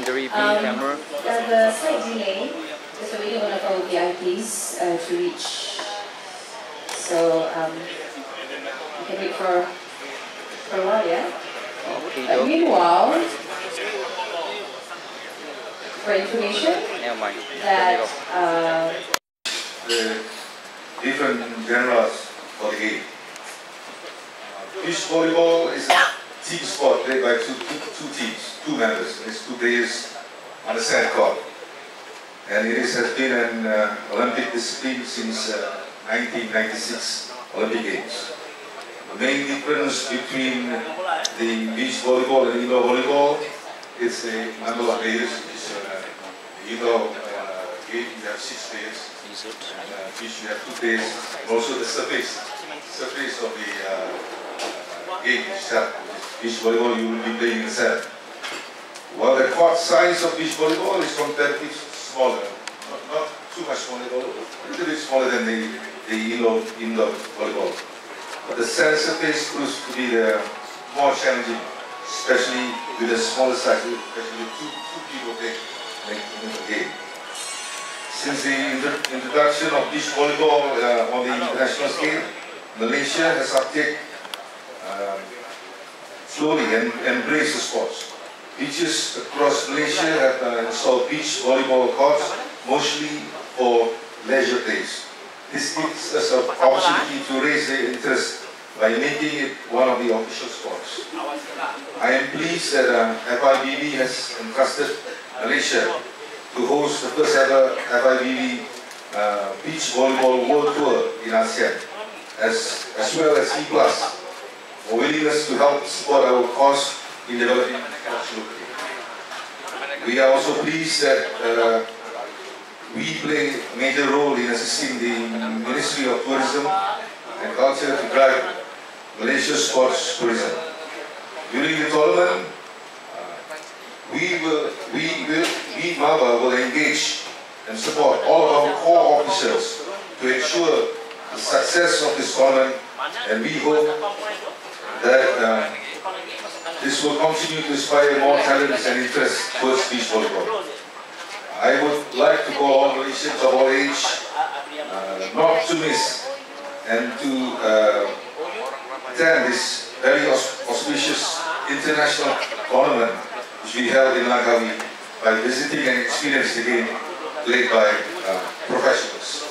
secondary B camera. There's a slight delay, so we don't want to follow VIPs to reach. So you can wait for a while, yeah? Okay, meanwhile, for information, that the different genres for the game. Beach volleyball is a team sport played by two teams, two members. It's two players on the sand court. And it has been an Olympic discipline since 1996 Olympic Games. The main difference between the beach volleyball and indoor volleyball is the number of players. The indoor game you have 6 players, and beach you have 2 players, and also the surface of the game itself. Beach volleyball you will be playing in the sand. While the court size of beach volleyball is comparatively smaller, not too much smaller, a little bit smaller than the indoor volleyball. But the sand surface proves to be more challenging, especially with the smaller size, especially with two people playing in the game. Since the introduction of beach volleyball on the international scale, Malaysia has uptaken slowly and embraced the sports. Beaches across Malaysia have installed beach volleyball courts, mostly for leisure plays. This gives us an opportunity to raise the interest by making it one of the official sports. I am pleased that FIVB has entrusted Malaysia to host the first ever FIVB Beach Volleyball World Tour in ASEAN, as well as E+ for willingness to help support our cause in developing sports locally. We are also pleased that we play a major role in assisting the Ministry of Tourism and Culture to drive Malaysia's sports tourism. During the tournament, we MAVA will engage and support all of our core officers to ensure the success of this tournament, and we hope that this will continue to inspire more talents and interest towards beach volleyball. I would like to call on Malaysians of all age not to miss and to attend this very auspicious international tournament which we held in Langkawi by visiting and experiencing the game played by professionals.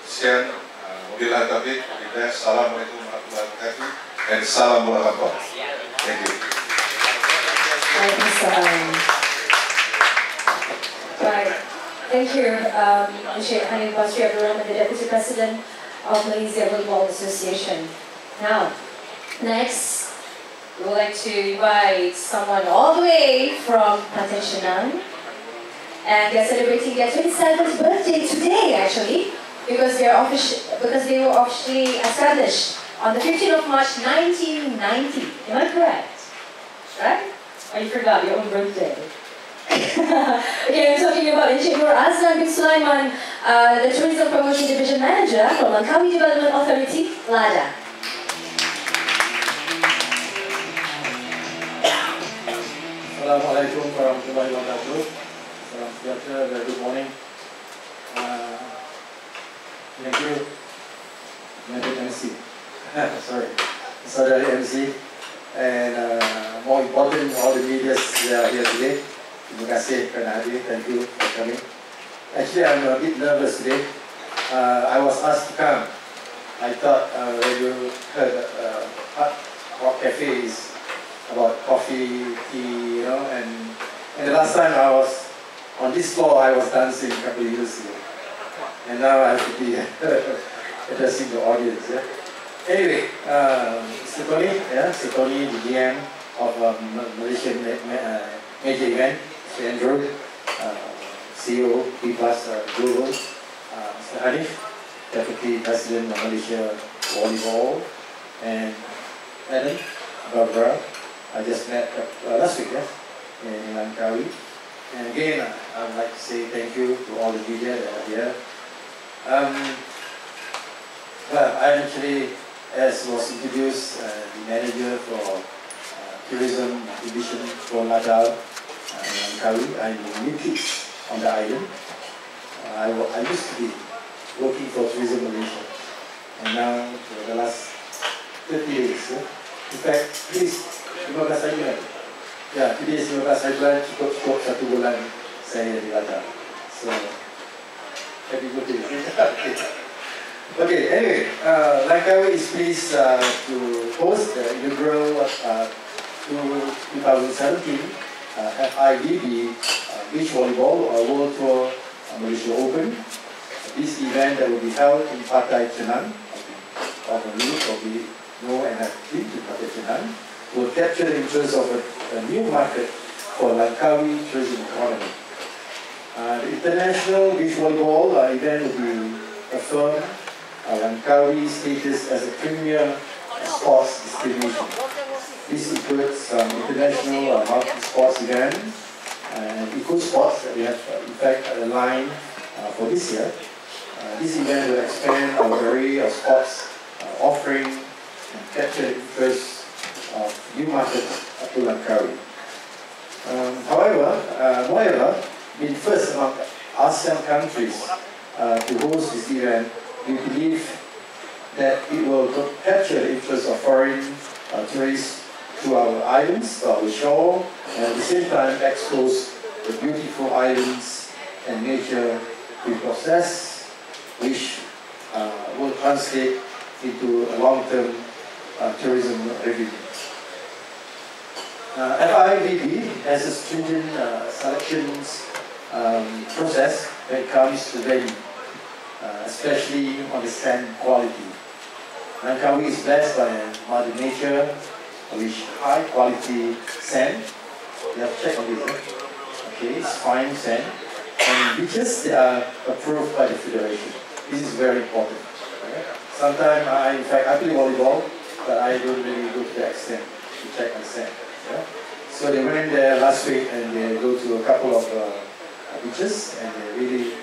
Sekian, wabillahi taufiq, assalamualaikum warahmatullahi wabarakatuh, and salam warahmatullah. Thank you. Right. Thank you, Mr. Hanif Basri Abdul Rahman, the Deputy President of Malaysia Volleyball Association. Now, next, we would like to invite someone all the way from Pantai Chenang, and they're celebrating their 27th birthday today, actually, because they were officially established on the 15th of March 1990. Am I correct? Right? Or you forgot your own birthday? Okay, we're talking about Encik Nur Azlan bin Sulaiman, the Tourism Promotion Division Manager from Langkawi Development Authority, LADA. Assalamualaikum warahmatullahi wabarakatuh. Salam sejahtera, very good morning. Thank you, Madam MC. Sorry, Saudari MC, and more important, all the media that are here today. Terima kasih kerana hadir. Thank you for coming. Actually, I'm a bit nervous today. I was asked to come. I thought when you heard Hot Cafe is about coffee, tea, you know, and the last time I was on this floor, I was dancing a couple of years ago. And now I have to be addressing the audience. Yeah? Anyway, Mr. Tony, the GM of Malaysian major event, Mr. Andrew, CEO, B+ Global, Mr. Hanif, Deputy President of Malaysia Volleyball, and Adam, Barbara, I just met last week, in Langkawi. And again, I would like to say thank you to all the media that are here. Well, I actually, as was introduced, the manager for tourism division for LADA, Langkawi. I'm new kids on the island. I used to be working for Tourism Malaysia, and now for the last 30 days. In fact, please, 15 hari kan? Ya, today is 15 hari bulan, cukup 1 bulan saya di Ladakh. So, happy birthday. Okay, anyway, Langkawi is pleased to host the inaugural 2017 FIVB Beach Volleyball World Tour Malaysia Open. This event that will be held in Pantai Jalan, of a youth will be know and have been to Pantai Jalan, will capture the interest of a new market for Langkawi tourism economy. The international beach volleyball event will be affirmed Langkawi's status as a premier sports destination. This includes some international multi-sports events and eco-sports that we have in fact aligned for this year. This event will expand our array of sports offering and capture the interest of new markets to Langkawi. Moreover, being first among ASEAN countries to host this event, we believe that it will capture the interest of foreign tourists to our islands, to our shore, and at the same time expose the beautiful islands and nature we possess, which will translate into a long-term tourism revenue. FIVB has a stringent selections process when it comes to venue, especially on the sand quality. Langkawi is blessed by Mother Nature, with high quality sand. You have to check on this. Okay, it's fine sand. And beaches, they are approved by the Federation. This is very important. Okay? Sometimes, in fact, I play volleyball, but I don't really go to the extent to check on sand. Yeah? So they went there last week and they go to a couple of beaches and they really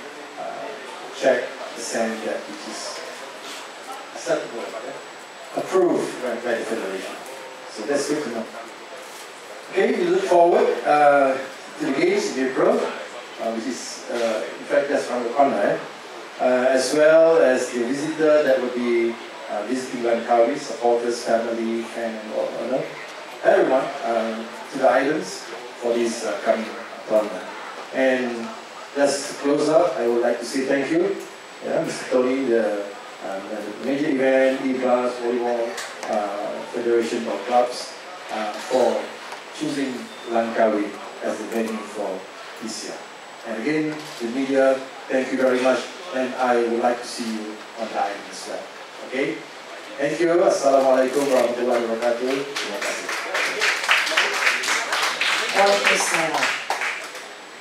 check the sand that which is acceptable, approved by the Federation. So that's good to know. Okay, we look forward to the games in April, which is in fact just around the corner, as well as the visitor that will be visiting Langkawi, supporters, family, and everyone to the islands for this coming tournament. And just to close up, I would like to say thank you, Mr. Tony, the major event, E-Class, Volleyball Federation of Clubs, for choosing Langkawi as the venue for this year. And again, the media, thank you very much, and I would like to see you on the island as well. Okay? Thank you. Assalamualaikum warahmatullahi wabarakatuh. Terima kasih.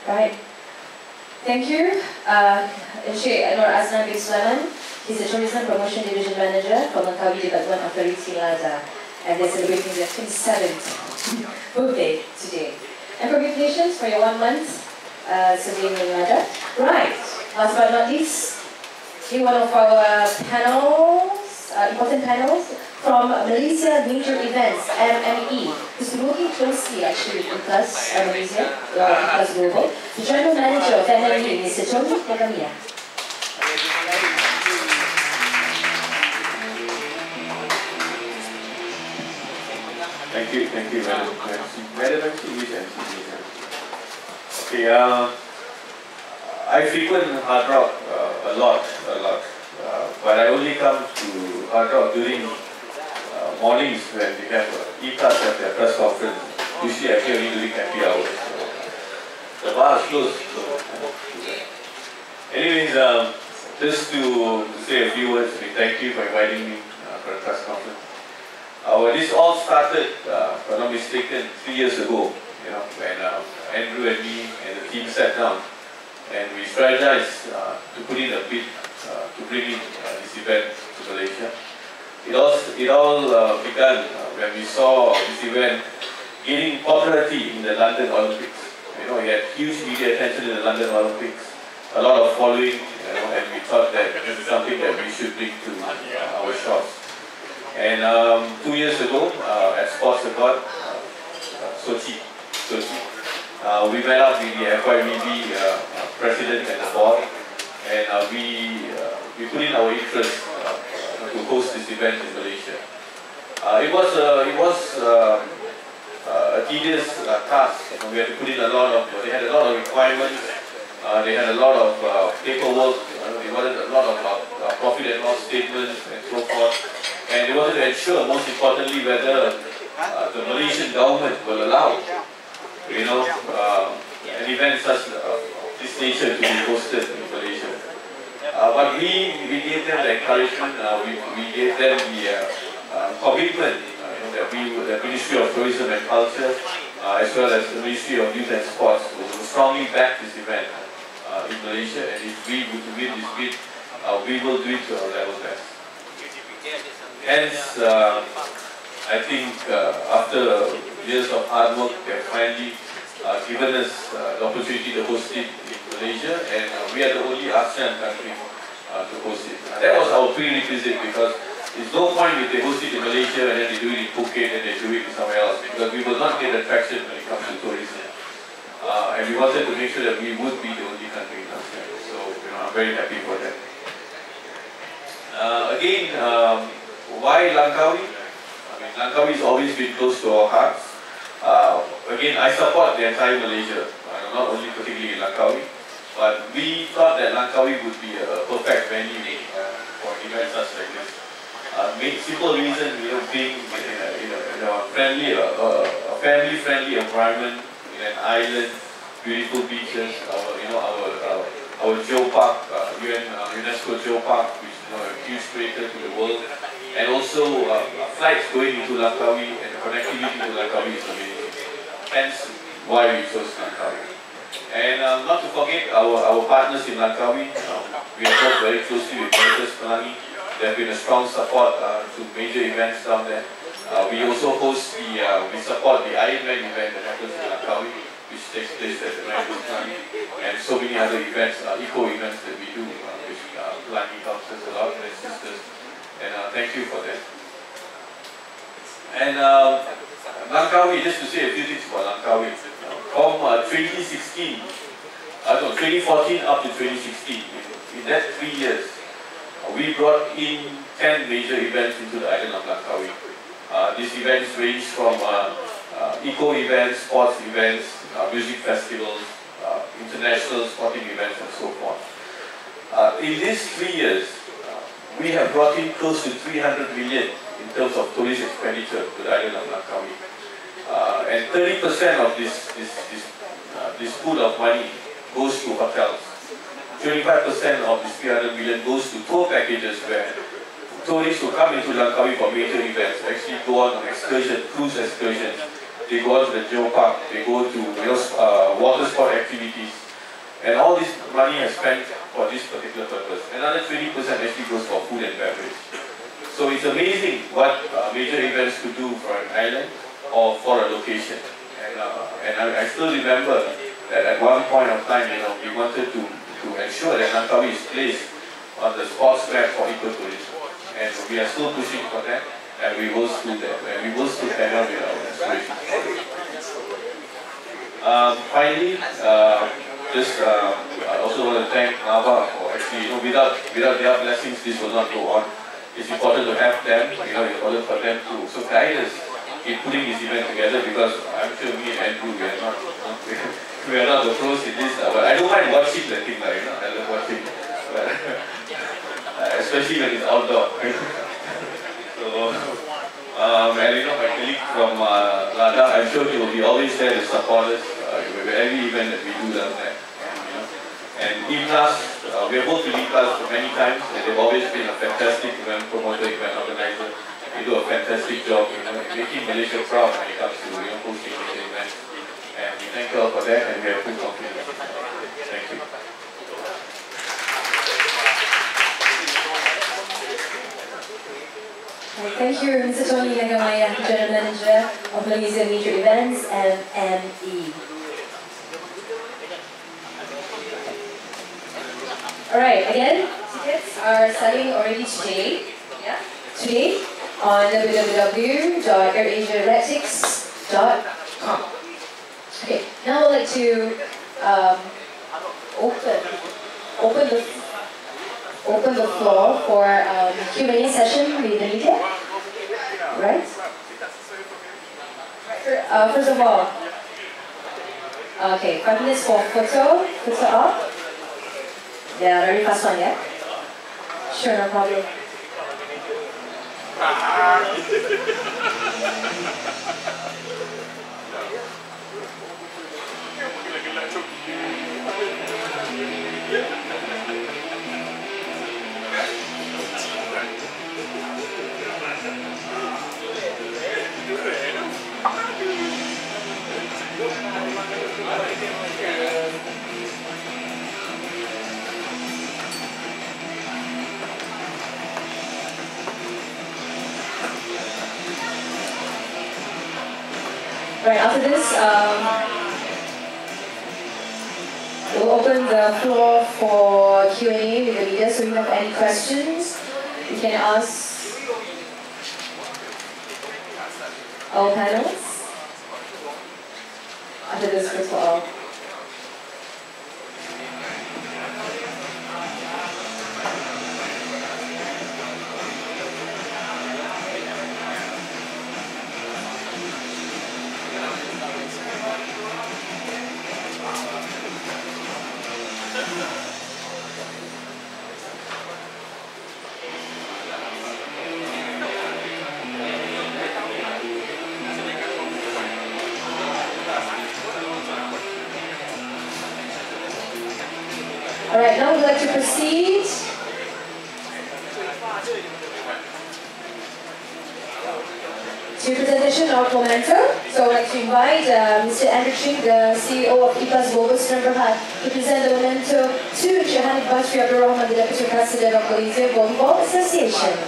Right. Thank you. Sheikh Nur Azlan bin Sultan. He's the Tourism Promotion Division Manager for Langkawi Development Authority Lada, and they're celebrating their 27th birthday today. And congratulations for your 1 month serving in Lada. Right. Last but not least, one of our panels, important panels from Malaysia Major Events, MME, who's been working closely actually with us, Malaysia, plus Global. The General Manager of MME, Mr. Tony Nagamia. Thank you, Madam MC. Okay, I frequent Hard Rock a lot, but I only come to Hard Rock during mornings when they have E-Class at their press conference. Usually I hear only during happy hours. So the bar is closed. So, anyways, just to say a few words, thank you for inviting me for the press conference. This all started, if I'm not mistaken, 3 years ago, when Andrew and me and the team sat down and we strategized to put in a bid to bring in this event to Malaysia. It all began when we saw this event gaining popularity in the London Olympics. It had huge media attention in the London Olympics, a lot of following, and we thought that this is something that we should bring to our shores. And 2 years ago, at Sports Accord, Sochi, we met up with the FIVB president and the board, and we put in our interest to host this event in Malaysia. It was a tedious task. We had to put in a lot of, they had a lot of requirements, they had a lot of paperwork, they wanted a lot of profit and loss statements and so forth, and they wanted to ensure, most importantly, whether the Malaysian government will allow, an event such this nature to be hosted in Malaysia. But we gave them the encouragement, we gave them the commitment that the Ministry of Tourism and Culture, as well as the Ministry of Youth and Sports, will strongly back this event in Malaysia, and if we were to win this bid, we will do it to our level best. Hence, I think after years of hard work, they have finally given us the opportunity to host it in Malaysia, and we are the only ASEAN country to host it. That was our prerequisite, because there's no point if they host it in Malaysia and then they do it in Phuket and they do it somewhere else, because we will not get attraction when it comes to tourism. And we wanted to make sure that we would be the only country in ASEAN. So I'm very happy for that. Again, why Langkawi? I mean, Langkawi has always been close to our hearts. Again, I support the entire Malaysia, not only particularly Langkawi, but we thought that Langkawi would be a perfect venue for events such like this. Simple reason, being in a family-friendly environment, in an island, beautiful beaches, our geopark, UNESCO geopark, which is a huge crater to the world, and also flights going into Langkawi, and the connectivity to Langkawi is amazing. Hence why we chose Langkawi. And not to forget our partners in Langkawi. We have worked very closely with Malaysia's Pelangi. There have been a strong support to major events down there. We also host we support the Ironman event that happens in Langkawi, which takes place at the Malaysia's Pelangi, and so many other events, eco events that we do, which Pelangi helps us a lot, and sisters. And thank you for that. And Langkawi, just to say a few things about Langkawi. From 2014 up to 2016, in that 3 years, we brought in 10 major events into the island of Langkawi. These events range from eco events, sports events, music festivals, international sporting events, and so forth. In these 3 years, we have brought in close to 300 million in terms of tourist expenditure to the island of Langkawi. And 30% of this pool of money goes to hotels. 25% of this 300 million goes to tour packages, where tourists who come into Langkawi for major events actually go on excursions, cruise excursions. They go on to the geopark, they go to water sport activities, and all this money is spent for this particular purpose. Another 20% actually goes for food and beverage. So it's amazing what major events could do for an island or for a location. And I still remember that at one point of time, we wanted to ensure that Langkawi is placed on the sports map for ecotourism. And we are still pushing for that, and we will still do that, and we will still carry on with our aspirations. Finally, I also want to thank Nava for actually, without their blessings, this will not go on. It's important to have them, important for them to also guide us in putting this event together, because I'm sure me and Andrew, we are not the pros in this, but I don't mind watching the thing, I love watching, but especially when it's outdoor. So, and my colleague from Lada, I'm sure he will be always there to support us with every event that we do down there. And E-Class, we have worked with E-Class for many times, and they've always been a fantastic event promoter, event organizer. They do a fantastic job, making Malaysia proud when it comes to hosting major events. And we thank you all for that, and we have full confidence. Thank you. Thank you, Mr. Tony Nagamaya, General Manager of Malaysia Major Events and ME. Alright, again, tickets are selling already today. Yeah? Today on www.airasiaretics.com. Okay. Now I'd like to open the floor for Q&A session with the media. Right? First of all, okay, 5 minutes for photo op. Yeah, very fast one, yeah? Sure, no problem. Right, after this, we'll open the floor for Q&A with the media, so if you have any questions, you can ask our panels. After this, first for all. Alright, now we'd like to proceed to presentation of Memento. So I'd like to invite Mr. Andrew Ching, the CEO of IPA's Global Student Berhad, to present the Memento to Jahan Basri Abdul Rahman, the Deputy President of Malaysia Volleyball Association.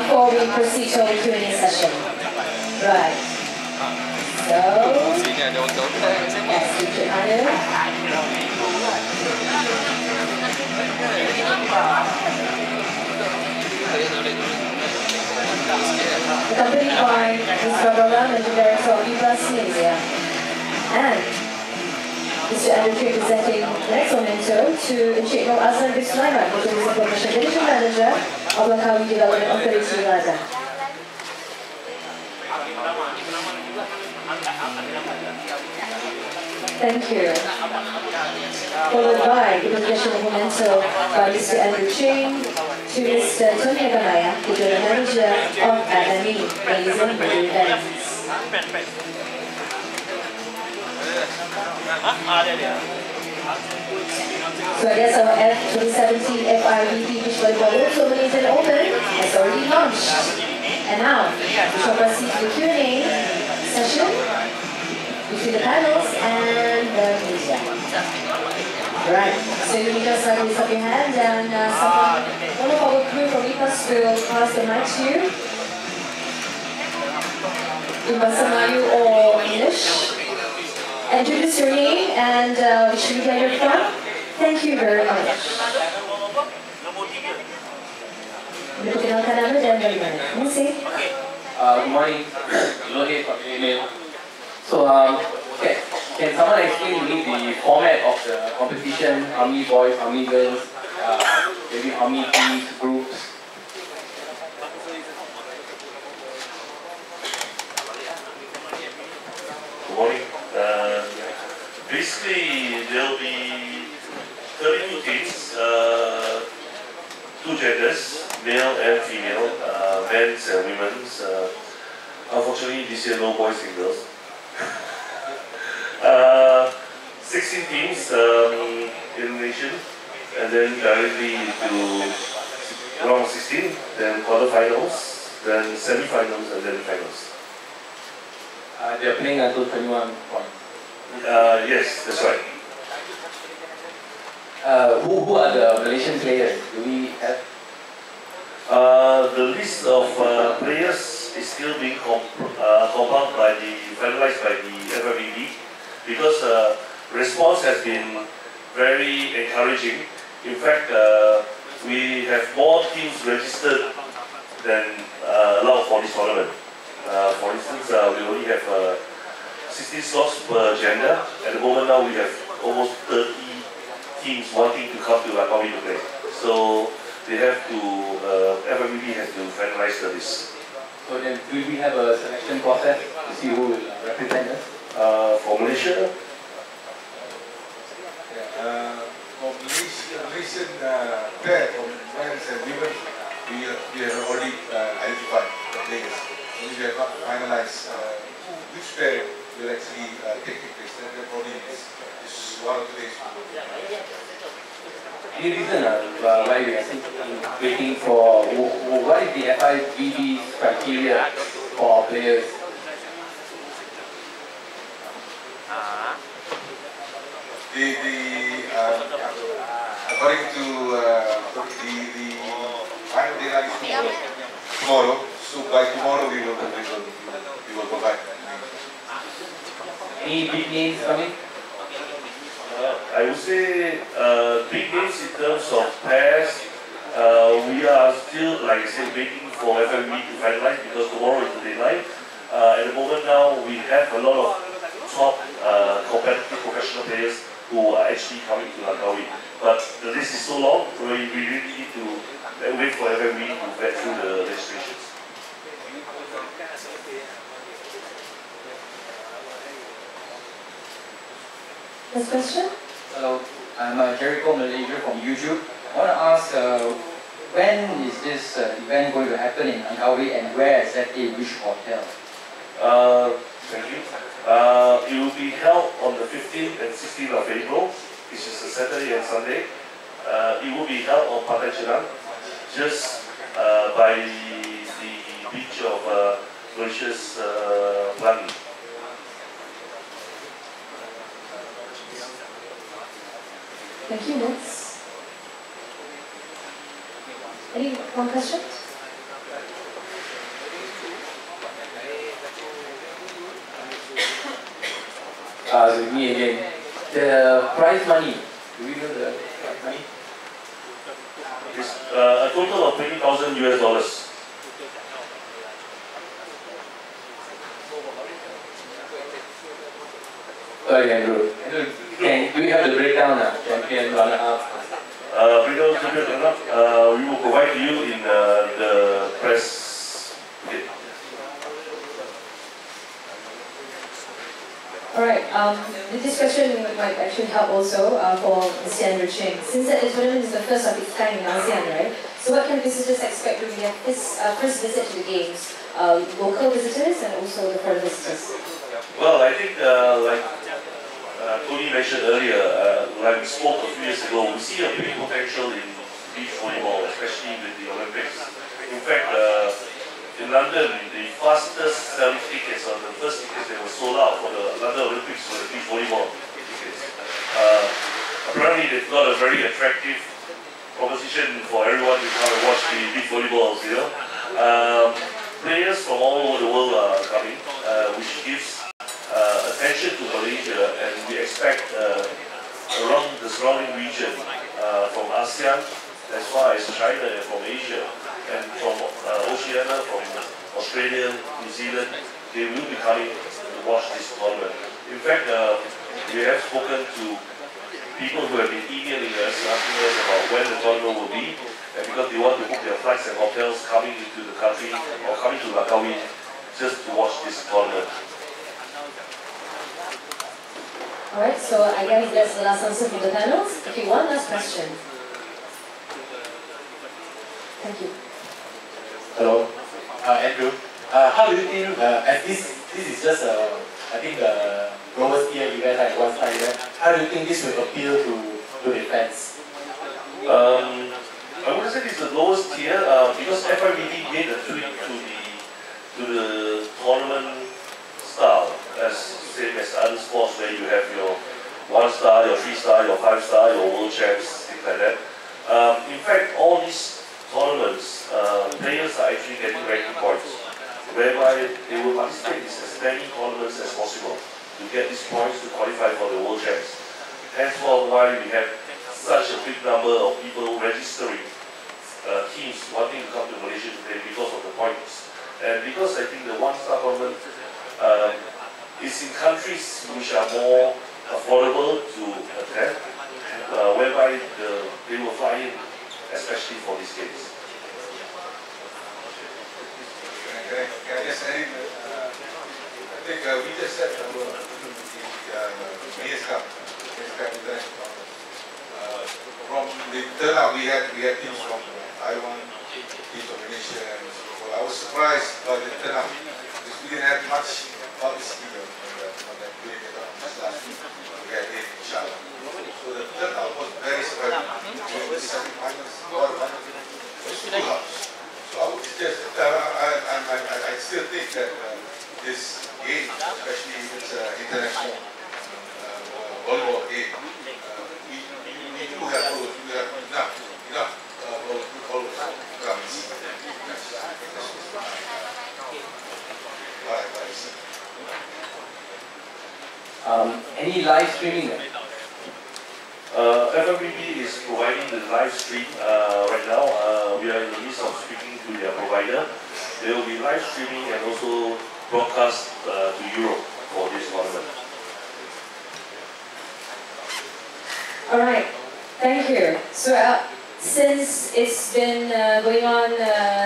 Before we proceed to our Q&A session. Right. So, yes, you can accompanied by Mr. Jalan and the Director of Wisma Malaysia. And Mr. Andrew Ching presenting the next Memento to Encik Nur Azlan bin Sulaiman, who is the Commercial Division Manager of Langkawi Development Authority Malaysia. Thank you. Followed by the presentation of Memento by Mr. Andrew Ching to Mr. Tony Agamaya, the General Manager of FIVB, Malaysia Media Events. So I guess our F2017 FIVB Beach Volleyball World Malaysian Open has already launched. And now, we shall proceed to the Q&A session between the panels and the media. Right, so you can just raise up your hand and one of our crew from IPAS will pass the mic to you. In Bahasa Melayu or English. Introduce your name and which media you're from. Thank you very much. Perkenalkan nama dan dari mana. Terima kasih. Good morning. Lohit from Ismail. So, can someone explain to me the format of the competition? How many boys, how many girls, maybe how many teams, groups? Good morning. Basically, there'll be 32 teams, 2 genders, male and female, men's and women's. Unfortunately, this year no boys and girls. 16 teams elimination, and then directly to round 16, then quarterfinals, then semi-finals, and then finals. They're playing until 21 points. Yes, that's right. Who are the Malaysian players? Do we have? The list of players is still being compiled finalized by the FIVB, because response has been very encouraging. In fact, we have more teams registered than allowed for this tournament. For instance, we only have 16 slots per gender. At the moment now we have almost 30 teams wanting to come to Langkawi to play. So they have to, FIVB has to finalize the list. So then, will we have a selection process to see who will represent us? For Malaysia, For Malaysian pair, for men's and women, we have already identified the players. We have not finalized which pair will actually take place. That probably is one of the days. Any reason why we are waiting for, what is the FIVB criteria for players? According to the final deadline is tomorrow, so by tomorrow we will provide. Any big names coming? I would say big names in terms of pairs, we are still, like I said, waiting for FIVB to finalize because tomorrow is the deadline. At the moment now, we have a lot of top competitive professional players who are actually coming to Langkawi. But the list is so long, we really need to wait for FIVB to vet through the registrations. Next question? Hello, I'm Gerryko Malaysia from YouTube. I want to ask, when is this event going to happen in Langkawi and where exactly, which hotel? Thank you. It will be held on the 15th and 16th of April, which is a Saturday and Sunday. It will be held on Pantai Jalan, just by the beach of Malaysia's Pelangi. Thank you. Next. Any more questions? So me again. The prize money. Do we know the prize money? It's a total of $20,000 US. Sorry, Andrew. Do we have the breakdown now? Champion, runner-up? Breakdown, champion, runner-up. We will provide to you in the press kit. Alright, this question might actually help also for Mr. Andrew Ching. Since the tournament is the first of its kind in ASEAN, right? So what can visitors expect when we have this first visit to the games? Local visitors and also the foreign visitors? Well, I think like Tony mentioned earlier, like we spoke a few years ago, we see a big potential in beach volleyball, especially with the Olympics. In fact, in London, the fastest selling tickets, or the first tickets that were sold out for the London Olympics were the beach volleyball tickets. Apparently, they've got a very attractive proposition for everyone to come and watch the beach volleyballs. You know, players from all over the world are coming, which gives attention to Malaysia, and we expect around the surrounding region, from ASEAN as far as China and from Asia, and from Oceania, from Australia, New Zealand, they will be coming to watch this tournament. In fact, we have spoken to people who have been emailing us, asking us about when the tournament will be, and because they want to book their flights and hotels coming into the country or coming to Langkawi just to watch this tournament. Alright, so I guess that's the last answer from the panels. Okay, one last question. Thank you. Hello, Andrew. How do you think, as this is just I think the lowest tier event, like one star event, how do you think this will appeal to the fans? I wouldn't say it's the lowest tier because FIVB made a tweak to the tournament style, as same as other sports where you have your 1 star, your 3 star, your 5 star, your world champs, things like that. In fact, all these tournaments, players are actually getting ranking points, whereby they will participate in as many tournaments as possible to get these points to qualify for the world champs. Hence why we have such a big number of people registering teams wanting to come to Malaysia today because of the points. And because I think the 1 star which are more affordable to attend, whereby they will fly in, especially for these games. Can I just add in? I think we just said Malaysia Cup. From the turnout, we had teams from Taiwan, teams from Malaysia, and so forth. I was surprised by the turnout because we didn't have much publicity on that day. Just last week, we had it in Jalan. So the turnout was very surprising. The semi-finals, quarterfinals, it was full house. So I would suggest, I still think that this game, especially if it's an international volleyball game, we do have enough followers to come and see. Any live streaming? FIVB is providing the live stream right now. We are in the midst of speaking to their provider. They will be live streaming and also broadcast to Europe for this tournament. Alright, thank you. So since it's been going on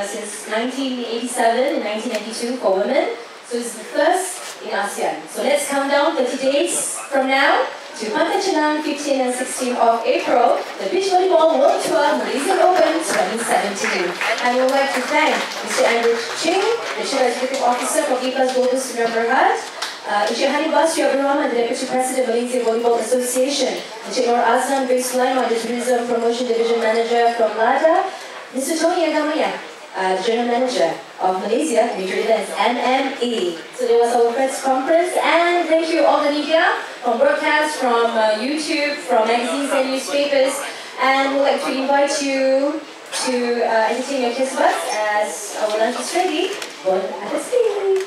since 1987 and 1992 for women, so it's the first in ASEAN. So let's count down 30 days from now to Jalan 15 and 16 of April, the Beach Volleyball World Tour Malaysian Open 2017. And we'd like to thank Mr. Andrew Ching, the Chief Executive Officer for Gipas Global Sdn Bhd, Encik Hanif Basri Abdul Rahman, the Deputy President Malaysia Volleyball Association, Encik Nur Azlan bin Sulaiman, the Tourism Promotion Division Manager from LADA, Mr. Tony Agamaya, the General Manager of Malaysia Major Events, MME. So there was our press conference, and thank you all the media from broadcast, from YouTube, from magazines and newspapers, and we'd like to invite you to entertain your kids buds as our lunch is ready. Bon appetit!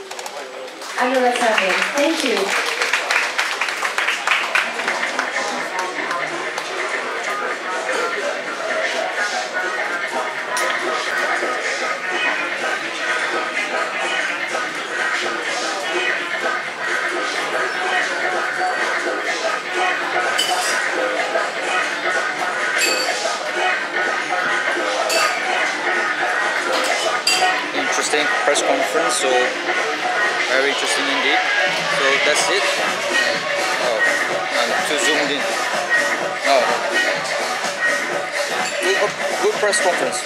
I'm Nora Tamian. Thank you. Interesting press conference, so very interesting indeed. So that's it. Oh, I'm too zoomed in. Oh, good press conference.